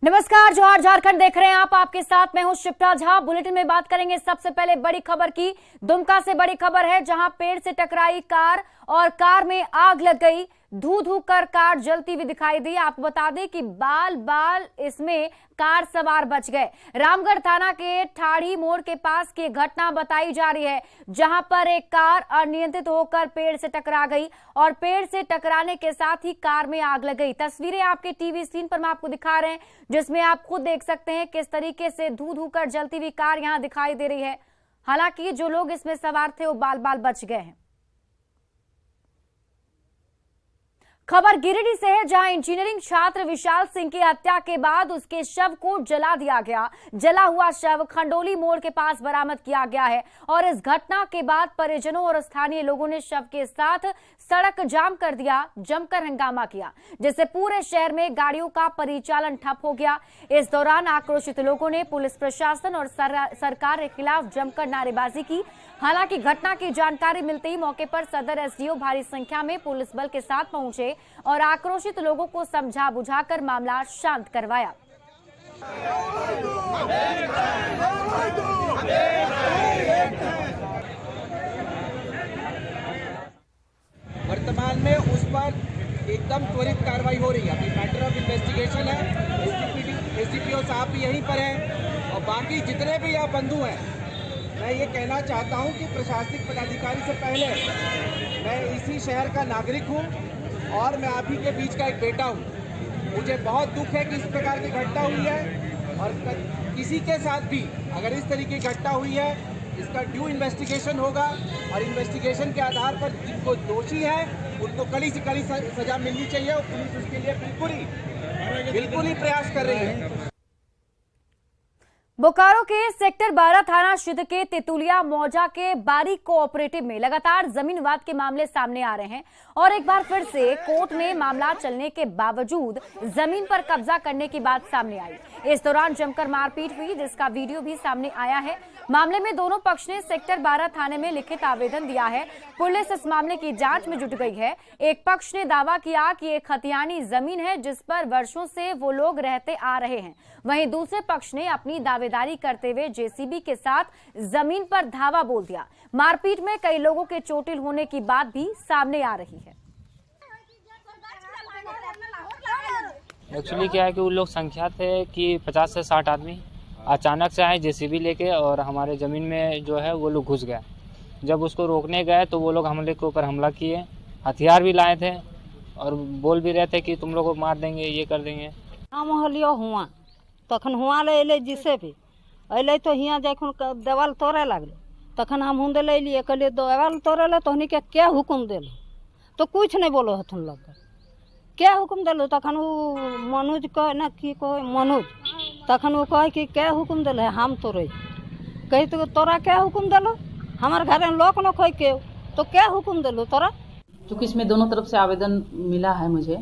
नमस्कार, जोहार झारखंड देख रहे हैं आप। आपके साथ मैं हूं शिप्रा झा। बुलेटिन में बात करेंगे सबसे पहले बड़ी खबर की। दुमका से बड़ी खबर है, जहां पेड़ से टकराई कार और कार में आग लग गई। धू धू कर कार जलती हुई दिखाई दी। आपको बता दें कि बाल बाल इसमें कार सवार बच गए। रामगढ़ थाना के ठाड़ी मोड़ के पास की घटना बताई जा रही है, जहां पर एक कार अनियंत्रित होकर पेड़ से टकरा गई और पेड़ से टकराने के साथ ही कार में आग लग गई। तस्वीरें आपके टीवी स्क्रीन पर हम आपको दिखा रहे हैं, जिसमें आप खुद देख सकते हैं किस तरीके से धू धू कर जलती हुई कार यहां दिखाई दे रही है। हालांकि जो लोग इसमें सवार थे वो बाल बाल बच गए हैं। खबर गिरिडीह से है, जहां इंजीनियरिंग छात्र विशाल सिंह की हत्या के बाद उसके शव को जला दिया गया। जला हुआ शव खंडोली मोड़ के पास बरामद किया गया है और इस घटना के बाद परिजनों और स्थानीय लोगों ने शव के साथ सड़क जाम कर दिया, जमकर हंगामा किया, जिससे पूरे शहर में गाड़ियों का परिचालन ठप हो गया। इस दौरान आक्रोशित लोगों ने पुलिस प्रशासन और सरकार के खिलाफ जमकर नारेबाजी की। हालांकि घटना की जानकारी मिलते ही मौके पर सदर एसडीओ भारी संख्या में पुलिस बल के साथ पहुंचे और आक्रोशित लोगों को समझा बुझाकर मामला शांत करवाया। वर्तमान में उस पर एकदम त्वरित कार्रवाई हो रही है। अभी मैटर ऑफ इन्वेस्टिगेशन है। एसडीपीओ साहब भी यहीं पर हैं और बाकी जितने भी यहाँ बंधु हैं, मैं ये कहना चाहता हूँ कि प्रशासनिक पदाधिकारी से पहले मैं इसी शहर का नागरिक हूँ और मैं आप ही के बीच का एक बेटा हूँ। मुझे बहुत दुख है कि इस प्रकार की घटना हुई है और किसी के साथ भी अगर इस तरीके की घटना हुई है, इसका ड्यू इन्वेस्टिगेशन होगा और इन्वेस्टिगेशन के आधार पर जिनको दोषी है उनको कड़ी से कड़ी सजा मिलनी चाहिए और पुलिस उसके लिए बिल्कुल ही प्रयास कर रही है। बोकारो के सेक्टर 12 थाना क्षेत्र के तेतुलिया मौजा के बारी कोऑपरेटिव में लगातार जमीन विवाद के मामले सामने आ रहे हैं और एक बार फिर से कोर्ट में मामला चलने के बावजूद जमीन पर कब्जा करने की बात सामने आई। इस दौरान जमकर मारपीट हुई, जिसका वीडियो भी सामने आया है। मामले में दोनों पक्ष ने सेक्टर 12 थाने में लिखित आवेदन दिया है। पुलिस इस मामले की जांच में जुट गई है। एक पक्ष ने दावा किया कि एक खतियानी जमीन है जिस पर वर्षों से वो लोग रहते आ रहे हैं। वहीं दूसरे पक्ष ने अपनी दावेदारी करते हुए जेसीबी के साथ जमीन पर धावा बोल दिया। मारपीट में कई लोगों के चोटिल होने की बात भी सामने आ रही है। एक्चुअली क्या है कि उन लोग संख्या थे कि 50 से 60 आदमी अचानक से आए जेसीबी लेके और हमारे ज़मीन में जो है वो लोग घुस गए। जब उसको रोकने गए तो वो लोग हमले के ऊपर हमला किए, हथियार भी लाए थे और बोल भी रहे थे कि तुम लोग को मार देंगे, ये कर देंगे। हम हलियो हुआ तखन हुआ ले अले जिसे भी अले तो हियाँ जखन देवाल तोड़े लगले तखन हम हुंदे ले लिए कहलिए देवाल तोड़े ले तो के क्या हुक्म दिल तो कुछ नहीं बोलो हथुन लग क्या हुक्म दिलो। तखन वो मनोज कहे ना कि कहे मनोज, तखन वो कहे कि क्या हुक्म दिल है हम तोड़े कही तो तोरा क्या हुक्म दिलो, हमारे घर में लोक न खोई के तो क्या हुक्म दिलो तोरा। चूँकि इसमें दोनों तरफ से आवेदन मिला है मुझे,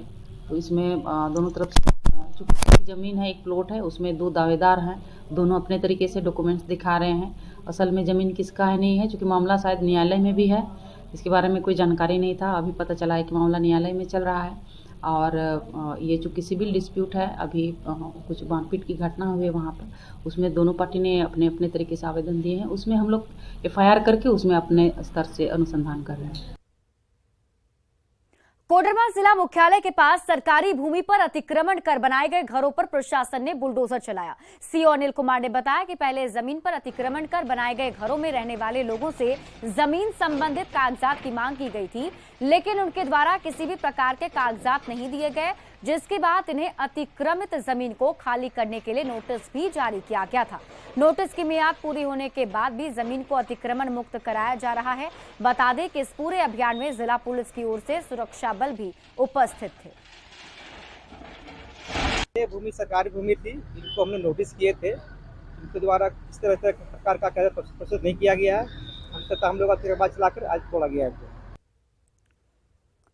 तो इसमें दोनों तरफ से चूँकि ज़मीन है, एक प्लॉट है, उसमें दो दावेदार हैं, दोनों अपने तरीके से डॉक्यूमेंट्स दिखा रहे हैं। असल में ज़मीन किसका है नहीं है, चूँकि मामला शायद न्यायालय में भी है, इसके बारे में कोई जानकारी नहीं था। अभी पता चला है कि मामला न्यायालय में चल रहा है और ये चूँकि सिविल डिस्प्यूट है, अभी कुछ मारपीट की घटना हुई है वहाँ पर, उसमें दोनों पार्टी ने अपने अपने तरीके से आवेदन दिए हैं। उसमें हम लोग FIR करके उसमें अपने स्तर से अनुसंधान कर रहे हैं। कोडरमा जिला मुख्यालय के पास सरकारी भूमि पर अतिक्रमण कर बनाए गए घरों पर प्रशासन ने बुलडोजर चलाया। सीओ अनिल कुमार ने बताया कि पहले जमीन पर अतिक्रमण कर बनाए गए घरों में रहने वाले लोगों से जमीन संबंधित कागजात की मांग की गई थी, लेकिन उनके द्वारा किसी भी प्रकार के कागजात नहीं दिए गए, जिसके बाद इन्हें अतिक्रमित जमीन को खाली करने के लिए नोटिस भी जारी किया गया था। नोटिस की मियाद पूरी होने के बाद भी जमीन को अतिक्रमण मुक्त कराया जा रहा है। बता दें कि इस पूरे अभियान में जिला पुलिस की ओर से सुरक्षा बल भी उपस्थित थे। ये भूमि सरकारी भूमि थी, जिनको हमने नोटिस किए थे, उनके द्वारा किस तरह से प्रकार का कागज प्रस्तुत नहीं किया गया है। हम लोग अतिक्रमण चलाकर आज तोड़ा गया है।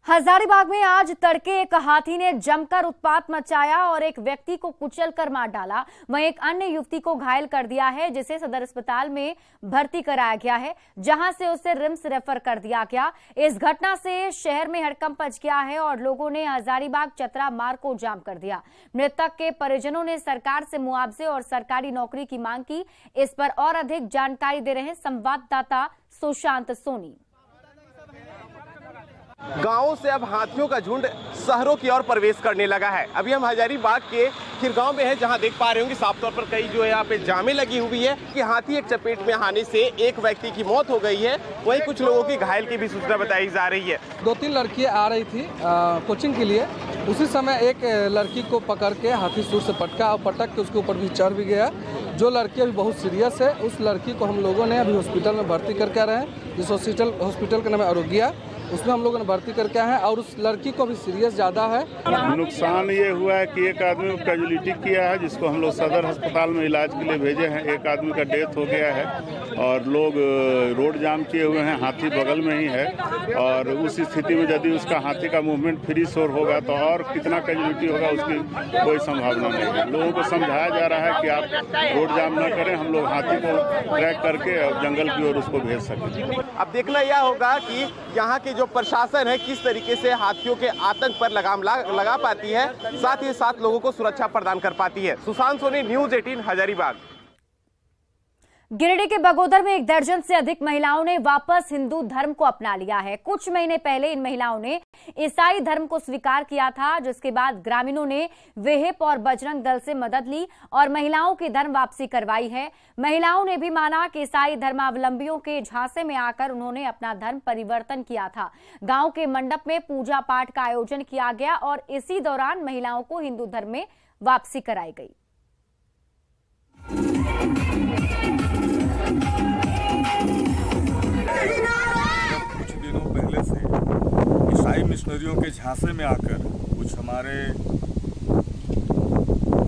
हजारीबाग में आज तड़के एक हाथी ने जमकर उत्पात मचाया और एक व्यक्ति को कुचलकर मार डाला। वहीं एक अन्य युवती को घायल कर दिया है, जिसे सदर अस्पताल में भर्ती कराया गया है, जहां से उसे रिम्स रेफर कर दिया गया। इस घटना से शहर में हड़कंप मच गया है और लोगों ने हजारीबाग चतरा मार्ग को जाम कर दिया। मृतक के परिजनों ने सरकार से मुआवजे और सरकारी नौकरी की मांग की। इस पर और अधिक जानकारी दे रहे हैं संवाददाता सुशांत सोनी। गांवों से अब हाथियों का झुंड शहरों की ओर प्रवेश करने लगा है। अभी हम हजारीबाग के खिरगांव में हैं, जहां देख पा रहे होंगे साफ तौर पर कई जो है यहाँ पे जामें लगी हुई है कि हाथी एक चपेट में आने से एक व्यक्ति की मौत हो गई है, वहीं कुछ लोगों की घायल की भी सूचना बताई जा रही है। 2-3 लड़कियां आ रही थी कोचिंग के लिए। उसी समय एक लड़की को पकड़ के हाथी सूर से पटका और पटक के उसके ऊपर भी चढ़ भी गया। जो लड़की अभी बहुत सीरियस है, उस लड़की को हम लोगों ने अभी हॉस्पिटल में भर्ती करके आ रहे हैं, जिस हॉस्पिटल का नाम है आरोग्या, उसमें हम लोगों ने भर्ती करके आए हैं और उस लड़की को भी सीरियस ज़्यादा है। नुकसान ये हुआ है कि एक आदमी को कैजुअलिटी किया है, जिसको हम लोग सदर अस्पताल में इलाज के लिए भेजे हैं। एक आदमी का डेथ हो गया है और लोग रोड जाम किए हुए हैं, हाथी बगल में ही है। और उस स्थिति में यदि उसका हाथी का मूवमेंट फ्री शोर होगा तो और कितना कैजुअलिटी होगा उसकी कोई संभावना नहीं है। लोगों को समझाया जा रहा है कि आप रोड जाम न करें, हम लोग हाथी को ट्रैक करके जंगल की ओर उसको भेज सकें। अब देखना यह होगा कि यहाँ के जो प्रशासन है किस तरीके से हाथियों के आतंक पर लगाम लगा पाती है, साथ ही साथ लोगों को सुरक्षा प्रदान कर पाती है। सुशांत सोनी, न्यूज़ 18 हजारीबाग। गिरिडीह के बगोदर में 1 दर्जन से अधिक महिलाओं ने वापस हिंदू धर्म को अपना लिया है। कुछ महीने पहले इन महिलाओं ने ईसाई धर्म को स्वीकार किया था, जिसके बाद ग्रामीणों ने वेहेप और बजरंग दल से मदद ली और महिलाओं की धर्म वापसी करवाई है। महिलाओं ने भी माना कि ईसाई धर्मावलंबियों के झांसे में आकर उन्होंने अपना धर्म परिवर्तन किया था। गांव के मंडप में पूजा पाठ का आयोजन किया गया और इसी दौरान महिलाओं को हिंदू धर्म में वापसी कराई गई। कुछ दिनों पहले से ईसाई मिशनरियों के झांसे में आकर कुछ हमारे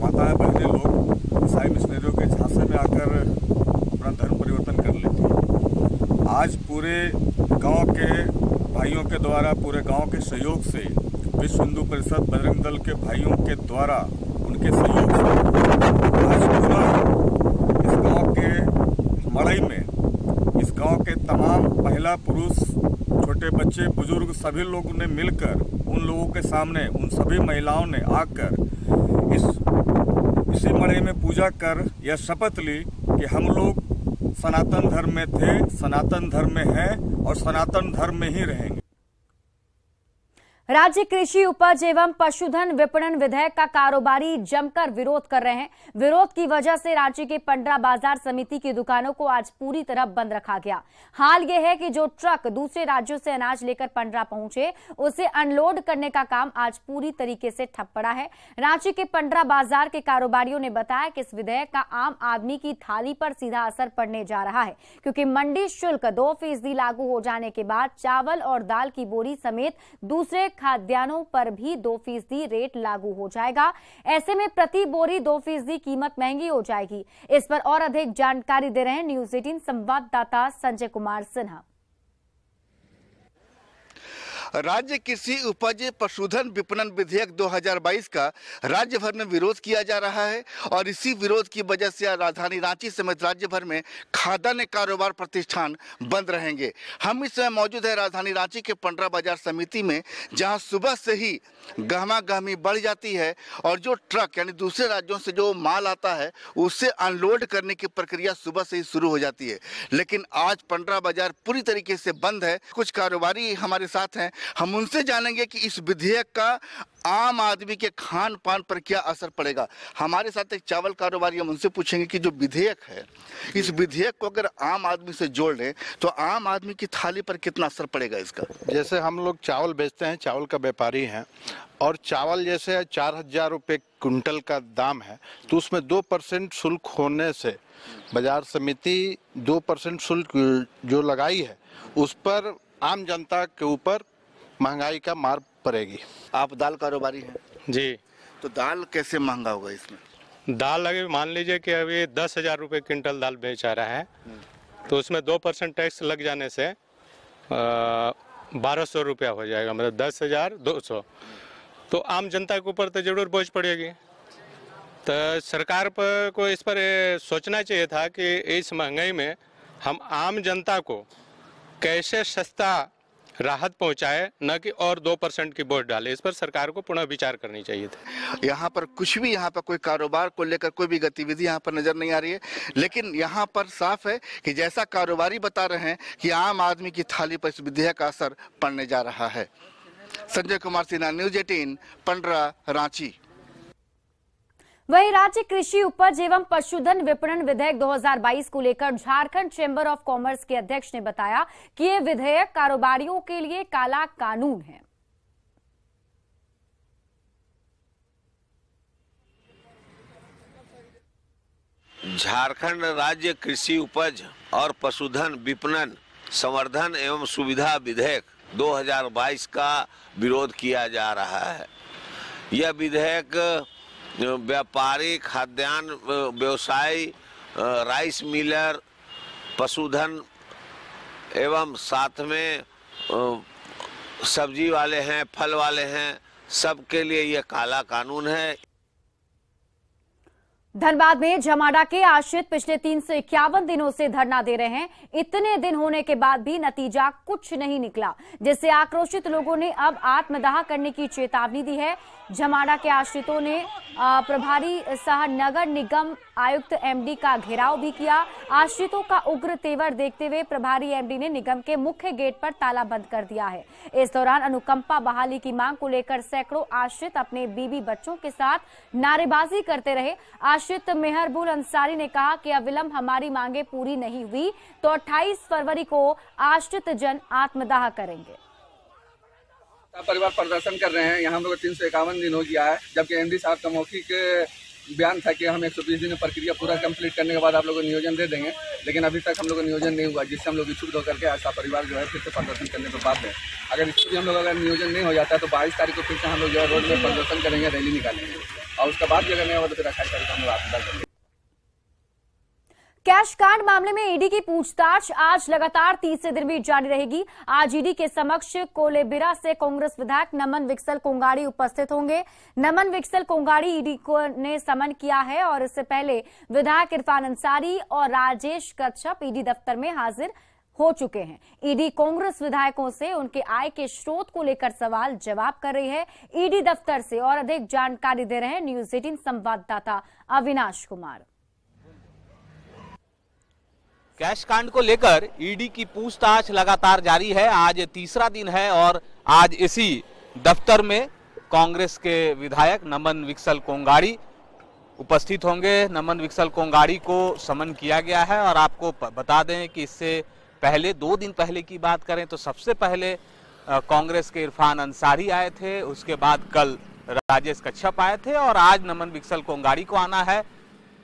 माताएं बहनें लोग ईसाई मिशनरियों के झांसे में आकर अपना धर्म परिवर्तन कर लेती। आज पूरे गांव के भाइयों के द्वारा, पूरे गांव के सहयोग से, विश्व हिंदू परिषद बजरंग दल के भाइयों के द्वारा, उनके सहयोग से आज पूरा इस गांव के मड़ई में, इस गांव के तमाम महिला पुरुष, छोटे बच्चे, बुजुर्ग सभी लोगों ने मिलकर उन लोगों के सामने, उन सभी महिलाओं ने आकर इसी मड़ई में पूजा कर यह शपथ ली कि हम लोग सनातन धर्म में थे, सनातन धर्म में हैं और सनातन धर्म में ही रहेंगे। राज्य कृषि उपज एवं पशुधन विपणन विधेयक का कारोबारी जमकर विरोध कर रहे हैं। विरोध की वजह से राज्य के पंडरा बाजार समिति की दुकानों को आज पूरी तरह बंद रखा गया। हाल यह है कि जो ट्रक दूसरे राज्यों से अनाज लेकर पंडरा पहुंचे, उसे अनलोड करने का काम आज पूरी तरीके से ठप पड़ा है। राज्य के पंडरा बाजार के कारोबारियों ने बताया कि इस विधेयक का आम आदमी की थाली पर सीधा असर पड़ने जा रहा है, क्योंकि मंडी शुल्क 2% लागू हो जाने के बाद चावल और दाल की बोरी समेत दूसरे खाद्यान्नों पर भी 2% रेट लागू हो जाएगा। ऐसे में प्रति बोरी 2% कीमत महंगी हो जाएगी। इस पर और अधिक जानकारी दे रहे हैं न्यूज़ 18 संवाददाता संजय कुमार सिन्हा। राज्य कृषि उपज पशुधन विपणन विधेयक 2022 का राज्य भर में विरोध किया जा रहा है और इसी विरोध की वजह से राजधानी रांची समेत राज्य भर में खाद्यान्न कारोबार प्रतिष्ठान बंद रहेंगे। हम इस समय मौजूद है राजधानी रांची के पंडरा बाजार समिति में, जहां सुबह से ही गहमा-गहमी बढ़ जाती है और जो ट्रक यानी दूसरे राज्यों से जो माल आता है उससे अनलोड करने की प्रक्रिया सुबह से ही शुरू हो जाती है। लेकिन आज पंडरा बाजार पूरी तरीके से बंद है। कुछ कारोबारी हमारे साथ हैं, हम उनसे जानेंगे कि इस विधेयक का आम आदमी के खान पान पर क्या असर पड़ेगा। हमारे साथ एक चावल कारोबारी, हम उनसे पूछेंगे कि जो विधेयक है, इस विधेयक को अगर आम आदमी से जोड़ लें तो आम आदमी की थाली पर कितना असर पड़ेगा इसका। जैसे हम लोग चावल बेचते हैं, चावल का व्यापारी हैं, और चावल जैसे 4000 रुपये क्विंटल का दाम है, तो उसमें 2% शुल्क होने से बाजार समिति 2% शुल्क जो लगाई है उस पर आम जनता के ऊपर महंगाई का मार पड़ेगी। आप दाल कारोबारी हैं जी, तो दाल कैसे महंगा होगा इसमें? दाल अभी मान लीजिए कि अभी 10,000 रुपये क्विंटल दाल बेचा रहा है, तो उसमें 2% टैक्स लग जाने से 1200 रुपया हो जाएगा, मतलब 10,200। तो आम जनता के ऊपर तो जरूर बोझ पड़ेगी। तो सरकार पर को इस पर सोचना चाहिए था कि इस महंगाई में हम आम जनता को कैसे सस्ता राहत पहुंचाए, न कि और 2% की बोझ डाले। इस पर सरकार को पुनः विचार करनी चाहिए था। यहाँ पर कुछ भी, यहाँ पर कोई कारोबार को लेकर कोई भी गतिविधि यहाँ पर नजर नहीं आ रही है, लेकिन यहाँ पर साफ है कि जैसा कारोबारी बता रहे हैं कि आम आदमी की थाली पर इस विधेयक का असर पड़ने जा रहा है। संजय कुमार सिन्हा, न्यूज 18, पंडरा, रांची। वहीं राज्य कृषि उपज एवं पशुधन विपणन विधेयक 2022 को लेकर झारखंड चैम्बर ऑफ कॉमर्स के अध्यक्ष ने बताया कि ये विधेयक कारोबारियों के लिए काला कानून है। झारखंड राज्य कृषि उपज और पशुधन विपणन संवर्धन एवं सुविधा विधेयक 2022 का विरोध किया जा रहा है। यह विधेयक व्यापारी, खाद्यान्न व्यवसायी, राइस मिलर, पशुधन एवं साथ में सब्जी वाले हैं, फल वाले हैं, सबके लिए यह काला कानून है। धनबाद में जमाडा के आश्रित पिछले 351 दिनों से धरना दे रहे हैं। इतने दिन होने के बाद भी नतीजा कुछ नहीं निकला, जिससे आक्रोशित लोगों ने अब आत्मदाह करने की चेतावनी दी है। जमाडा के आश्रितों ने प्रभारी सह नगर निगम आयुक्त एमडी का घेराव भी किया। आश्रितों का उग्र तेवर देखते हुए प्रभारी एमडी ने निगम के मुख्य गेट पर ताला बंद कर दिया है। इस दौरान अनुकंपा बहाली की मांग को लेकर सैकड़ों आश्रित अपने बीवी बच्चों के साथ नारेबाजी करते रहे। आश्रित मेहरबुल अंसारी ने कहा कि अविलंब हमारी मांगे पूरी नहीं हुई तो 28 फरवरी को आश्रित जन आत्मदाह करेंगे। परिवार प्रदर्शन कर रहे हैं। यहाँ हम लोग 351 दिन हो गया है, जबकि एमडी साहब का मौखिक बयान था कि हम 120 दिन में प्रक्रिया पूरा कंप्लीट करने के बाद आप लोगों को नियोजन दे देंगे, लेकिन अभी तक हम लोग को नियोजन नहीं हुआ, जिससे हम लोग इच्छुक होकर के आशा परिवार जो है फिर से प्रदर्शन करने पर बात है। अगर इस हम लोग अगर नियोजन नहीं हो जाता है तो 22 तारीख को फिर से हम लोग जो है रोड में प्रदर्शन करेंगे, रैली निकालेंगे, और उसके बाद भी अगर नहीं होगा तो फिर 28 तारीख को हम लोग आत्मदाह करेंगे। कैश कांड मामले में ईडी की पूछताछ आज लगातार तीसरे दिन भी जारी रहेगी। आज ईडी के समक्ष कोलेबिरा से कांग्रेस विधायक नमन विकसल कोंगाड़ी उपस्थित होंगे। नमन विकसल कोंगाड़ी ईडी को ने समन किया है और इससे पहले विधायक इरफान अंसारी और राजेश कच्छप ईडी दफ्तर में हाजिर हो चुके हैं। ईडी कांग्रेस विधायकों से उनके आय के स्रोत को लेकर सवाल जवाब कर रही है। ईडी दफ्तर से और अधिक जानकारी दे रहे हैं न्यूज 18 संवाददाता अविनाश कुमार। कैश कांड को लेकर ईडी की पूछताछ लगातार जारी है। आज तीसरा दिन है और आज इसी दफ्तर में कांग्रेस के विधायक नमन विकसल कोंगाड़ी उपस्थित होंगे। नमन विकसल कोंगाड़ी को समन किया गया है और आपको बता दें कि इससे पहले 2 दिन पहले की बात करें तो सबसे पहले कांग्रेस के इरफान अंसारी आए थे, उसके बाद कल राजेश कच्छप आए थे और आज नमन विकसल कोंगाड़ी को आना है।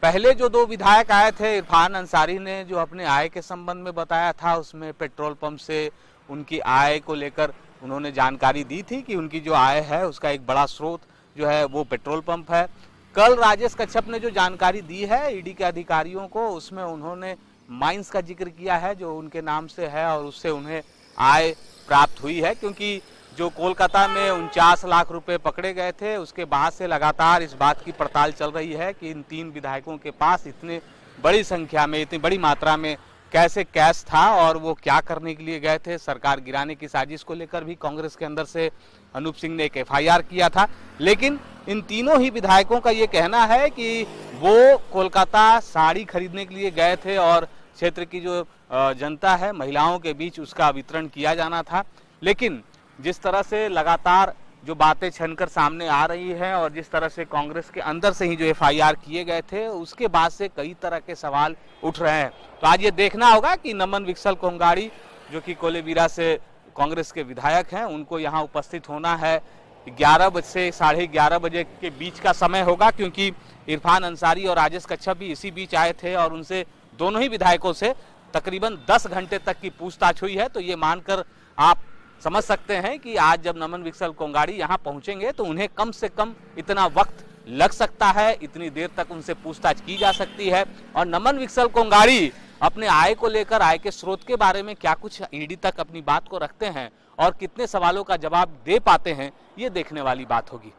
पहले जो 2 विधायक आए थे, इरफान अंसारी ने जो अपने आय के संबंध में बताया था, उसमें पेट्रोल पंप से उनकी आय को लेकर उन्होंने जानकारी दी थी कि उनकी जो आय है उसका एक बड़ा स्रोत जो है वो पेट्रोल पंप है। कल राजेश कच्छप ने जो जानकारी दी है ईडी के अधिकारियों को, उसमें उन्होंने माइंस का जिक्र किया है जो उनके नाम से है और उससे उन्हें आय प्राप्त हुई है, क्योंकि जो कोलकाता में 49 लाख रुपए पकड़े गए थे उसके बाद से लगातार इस बात की पड़ताल चल रही है कि इन 3 विधायकों के पास इतने बड़ी संख्या में, इतनी बड़ी मात्रा में कैसे कैश था और वो क्या करने के लिए गए थे। सरकार गिराने की साजिश को लेकर भी कांग्रेस के अंदर से अनूप सिंह ने एक FIR किया था, लेकिन इन तीनों ही विधायकों का ये कहना है कि वो कोलकाता साड़ी खरीदने के लिए गए थे और क्षेत्र की जो जनता है, महिलाओं के बीच उसका वितरण किया जाना था। लेकिन जिस तरह से लगातार जो बातें छनकर सामने आ रही हैं और जिस तरह से कांग्रेस के अंदर से ही जो FIR किए गए थे उसके बाद से कई तरह के सवाल उठ रहे हैं। तो आज ये देखना होगा कि नमन विकसल कोंगाड़ी जो कि कोलेबिरा से कांग्रेस के विधायक हैं, उनको यहाँ उपस्थित होना है 11 बजे से 11:30 बजे के बीच का समय होगा, क्योंकि इरफान अंसारी और राजेश कच्छप भी इसी बीच आए थे और उनसे दोनों ही विधायकों से तकरीबन 10 घंटे तक की पूछताछ हुई है। तो ये मानकर आप समझ सकते हैं कि आज जब नमन विकसल कोंगाड़ी यहाँ पहुंचेंगे तो उन्हें कम से कम इतना वक्त लग सकता है, इतनी देर तक उनसे पूछताछ की जा सकती है। और नमन विकसल कोंगाड़ी अपने आय को लेकर, आय के स्रोत के बारे में क्या कुछ ईडी तक अपनी बात को रखते हैं और कितने सवालों का जवाब दे पाते हैं, ये देखने वाली बात होगी।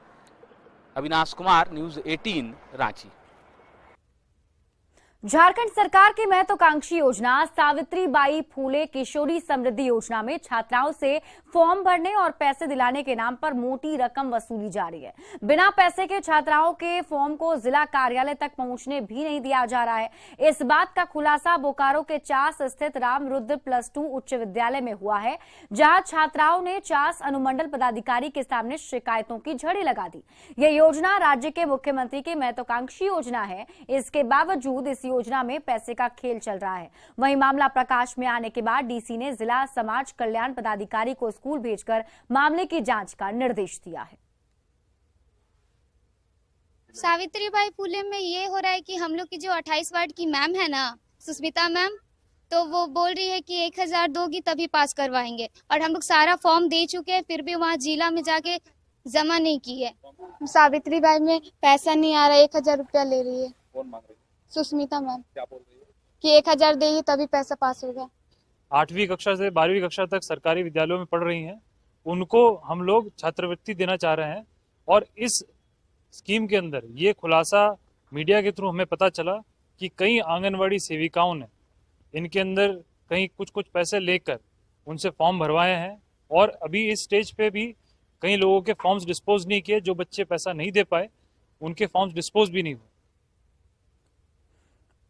अविनाश कुमार, न्यूज़ 18, रांची। झारखंड सरकार की महत्वाकांक्षी योजना सावित्रीबाई फूले किशोरी समृद्धि योजना में छात्राओं से फॉर्म भरने और पैसे दिलाने के नाम पर मोटी रकम वसूली जा रही है। बिना पैसे के छात्राओं के फॉर्म को जिला कार्यालय तक पहुंचने भी नहीं दिया जा रहा है। इस बात का खुलासा बोकारो के चास स्थित रामरुद्र +2 उच्च विद्यालय में हुआ है, जहां छात्राओं ने चास अनुमंडल पदाधिकारी के सामने शिकायतों की झड़ी लगा दी। यह योजना राज्य के मुख्यमंत्री की महत्वाकांक्षी योजना है। इसके बावजूद इस योजना में पैसे का खेल चल रहा है। वहीं मामला प्रकाश में आने के बाद डीसी ने जिला समाज कल्याण पदाधिकारी को स्कूल भेजकर मामले की जांच का निर्देश दिया है। सावित्रीबाई फूले में ये हो रहा है कि हम लोग की जो 28 वार्ड की मैम है ना, सुस्मिता मैम, तो वो बोल रही है कि 1000 दोगी तभी पास करवाएंगे, और हम लोग सारा फॉर्म दे चुके हैं, फिर भी वहाँ जिला में जाके जमा नहीं की है। सावित्रीबाई में पैसा नहीं आ रहा, 1000 रुपया ले रही है। कौन मांग रही है? सुस्मिता मैम। क्या बोल रही है? कि 1000 देगी तभी पैसा पास होगा। 8वीं कक्षा से 12वीं कक्षा तक सरकारी विद्यालयों में पढ़ रही हैं, उनको हम लोग छात्रवृत्ति देना चाह रहे हैं। और इस स्कीम के अंदर ये खुलासा मीडिया के थ्रू हमें पता चला कि कई आंगनवाड़ी सेविकाओं ने इनके अंदर कहीं कुछ पैसे लेकर उनसे फॉर्म भरवाए हैं, और अभी इस स्टेज पे भी कई लोगों के फॉर्म्स डिस्पोज नहीं किए। जो बच्चे पैसा नहीं दे पाए उनके फॉर्म्स डिस्पोज भी नहीं हुए।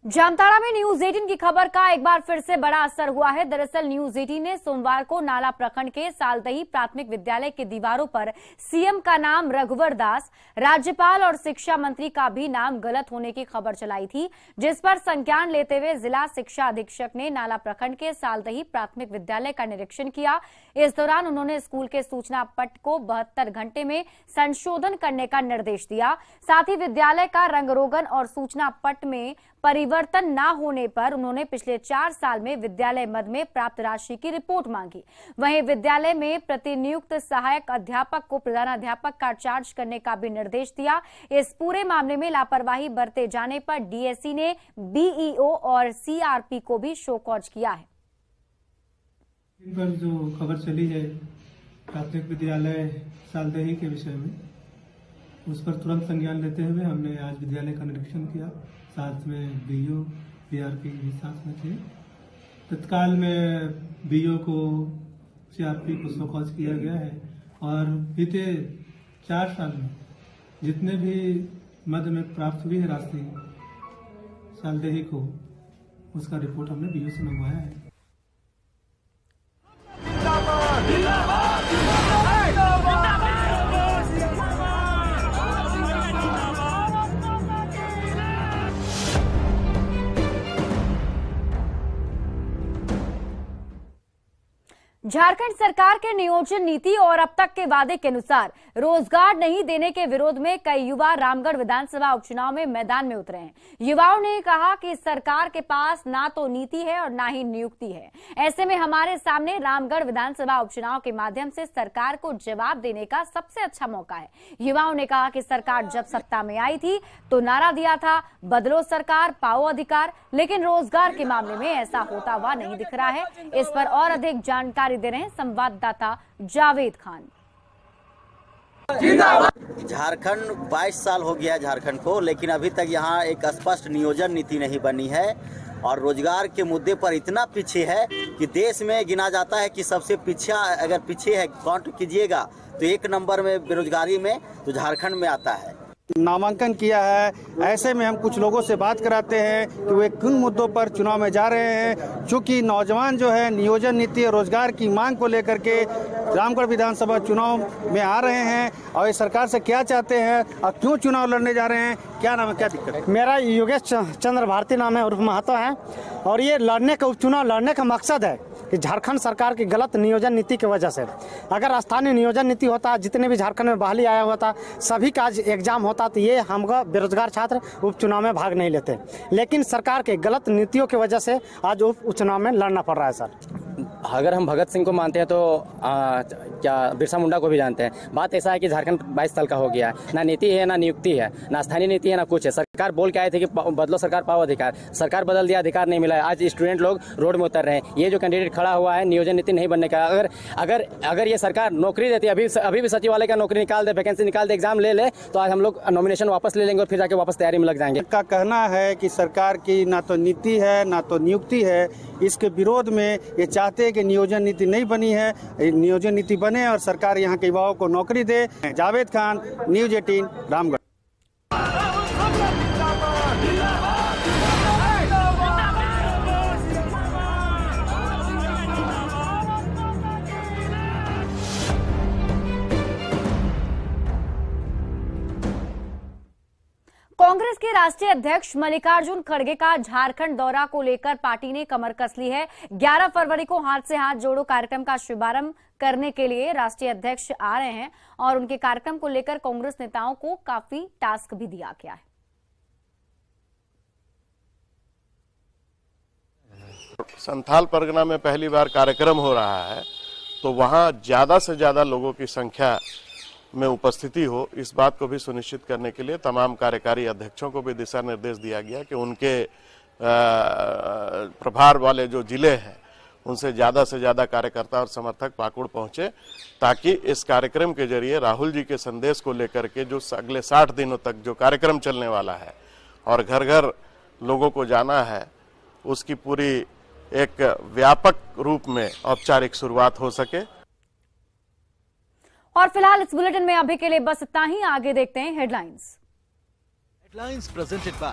जामताड़ा में न्यूज 18 की खबर का एक बार फिर से बड़ा असर हुआ है। दरअसल न्यूज 18 ने सोमवार को नाला प्रखंड के सालदही प्राथमिक विद्यालय की दीवारों पर सीएम का नाम रघुवर दास, राज्यपाल और शिक्षा मंत्री का भी नाम गलत होने की खबर चलाई थी, जिस पर संज्ञान लेते हुए जिला शिक्षा अधीक्षक ने नाला प्रखंड के सालदही प्राथमिक विद्यालय का निरीक्षण किया। इस दौरान उन्होंने स्कूल के सूचना पट को 72 घंटे में संशोधन करने का निर्देश दिया। साथ ही विद्यालय का रंगरोगन और सूचना पट में परिवर्तन न होने पर उन्होंने पिछले 4 साल में विद्यालय मद में प्राप्त राशि की रिपोर्ट मांगी। वहीं विद्यालय में प्रतिनियुक्त सहायक अध्यापक को प्रधानाध्यापक का चार्ज करने का भी निर्देश दिया। इस पूरे मामले में लापरवाही बरते जाने पर डीएससी ने बीईओ और सीआरपी को भी शो कॉज किया है। इन पर जो खबर चली है प्राथमिक विद्यालय सालदही के विषय में, उस पर तुरंत संज्ञान लेते हुए हमने आज विद्यालय का निरीक्षण किया। साथ में बीईओ सीआरपी भी साथ में थे। तत्काल में बीईओ को सीआरपी को शोकॉज किया गया है, और बीते 4 साल में जितने भी मद में प्राप्त हुई है राशि सालदही को, उसका रिपोर्ट हमने बीईओ से मंगवाया है। झारखंड सरकार के नियोजन नीति और अब तक के वादे के अनुसार रोजगार नहीं देने के विरोध में कई युवा रामगढ़ विधानसभा उपचुनाव में मैदान में उतरे हैं। युवाओं ने कहा कि सरकार के पास ना तो नीति है और ना ही नियुक्ति है। ऐसे में हमारे सामने रामगढ़ विधानसभा उपचुनाव के माध्यम से सरकार को जवाब देने का सबसे अच्छा मौका है। युवाओं ने कहा कि सरकार जब सत्ता में आई थी तो नारा दिया था, बदलो सरकार पाओ अधिकार, लेकिन रोजगार के मामले में ऐसा होता हुआ नहीं दिख रहा है। इस पर और अधिक जानकारी दे रहे हैं संवाददाता जावेद खान। झारखंड 22 साल हो गया झारखंड को, लेकिन अभी तक यहाँ एक स्पष्ट नियोजन नीति नहीं बनी है, और रोजगार के मुद्दे पर इतना पीछे है कि देश में गिना जाता है कि सबसे पीछे, अगर पीछे है काउंट कीजिएगा तो 1 नंबर में बेरोजगारी में तो झारखंड में आता है। नामांकन किया है, ऐसे में हम कुछ लोगों से बात कराते हैं कि वे किन मुद्दों पर चुनाव में जा रहे हैं। चूँकि नौजवान जो है नियोजन नीति और रोजगार की मांग को लेकर के रामगढ़ विधानसभा चुनाव में आ रहे हैं, और इस सरकार से क्या चाहते हैं और क्यों चुनाव लड़ने जा रहे हैं, क्या नाम है, क्या दिक्कत है? मेरा योगेश चंद्र भारती नाम है, उर्फ महतो है, और ये उपचुनाव लड़ने का मकसद है कि झारखंड सरकार की गलत नियोजन नीति की वजह से, अगर स्थानीय नियोजन नीति होता, जितने भी झारखंड में बहाली आया हुआ था, सभी का आज एग्जाम होता, तो ये हमको बेरोजगार छात्र उपचुनाव में भाग नहीं लेते। लेकिन सरकार के गलत नीतियों की वजह से आज उपचुनाव में लड़ना पड़ रहा है। सर, अगर हम भगत सिंह को मानते हैं तो क्या बिरसा मुंडा को भी जानते हैं। बात ऐसा है कि झारखंड 22 साल का हो गया है, ना नीति है ना नियुक्ति है, ना स्थानीय नीति है ना कुछ है। सरकार बोल के आए थे कि बदलो सरकार पाओ अधिकार, सरकार बदल दिया, अधिकार नहीं मिला है। आज स्टूडेंट लोग रोड में उतर रहे हैं। ये जो कैंडिडेट खड़ा हुआ है नियोजन नीति नहीं बनने का, अगर ये सरकार नौकरी देती, अभी भी सचिवालय का नौकरी निकाल दे, वैकेंसी निकाल दे, एग्जाम ले तो आज हम लोग नॉमिनेशन वापस ले लेंगे और फिर जाके वापस तैयारी में लग जाएंगे। का कहना है कि सरकार की ना तो नीति है ना तो नियुक्ति है, इसके विरोध में ये चाहते हैं कि नियोजन नीति नहीं बनी है, नियोजन नीति बने और सरकार यहाँ के युवाओं को नौकरी दे। जावेद खान, न्यूज 18, रामगढ़। कांग्रेस के राष्ट्रीय अध्यक्ष मल्लिकार्जुन खड़गे का झारखंड दौरा को लेकर पार्टी ने कमर कस ली है। 11 फरवरी को हाथ से हाथ जोड़ो कार्यक्रम का शुभारंभ करने के लिए राष्ट्रीय अध्यक्ष आ रहे हैं और उनके कार्यक्रम को लेकर कांग्रेस नेताओं को काफी टास्क भी दिया गया है। संथाल परगना में पहली बार कार्यक्रम हो रहा है तो वहां ज्यादा से ज्यादा लोगों की संख्या में उपस्थिति हो, इस बात को भी सुनिश्चित करने के लिए तमाम कार्यकारी अध्यक्षों को भी दिशा निर्देश दिया गया कि उनके प्रभार वाले जो जिले हैं उनसे ज्यादा से ज्यादा कार्यकर्ता और समर्थक पाकुड़ पहुंचे, ताकि इस कार्यक्रम के जरिए राहुल जी के संदेश को लेकर के जो अगले 60 दिनों तक जो कार्यक्रम चलने वाला है और घर घर लोगों को जाना है, उसकी पूरी एक व्यापक रूप में औपचारिक शुरुआत हो सके। और फिलहाल इस बुलेटिन में अभी के लिए बस इतना ही। आगे देखते हैं हेडलाइंस। Headlines presented by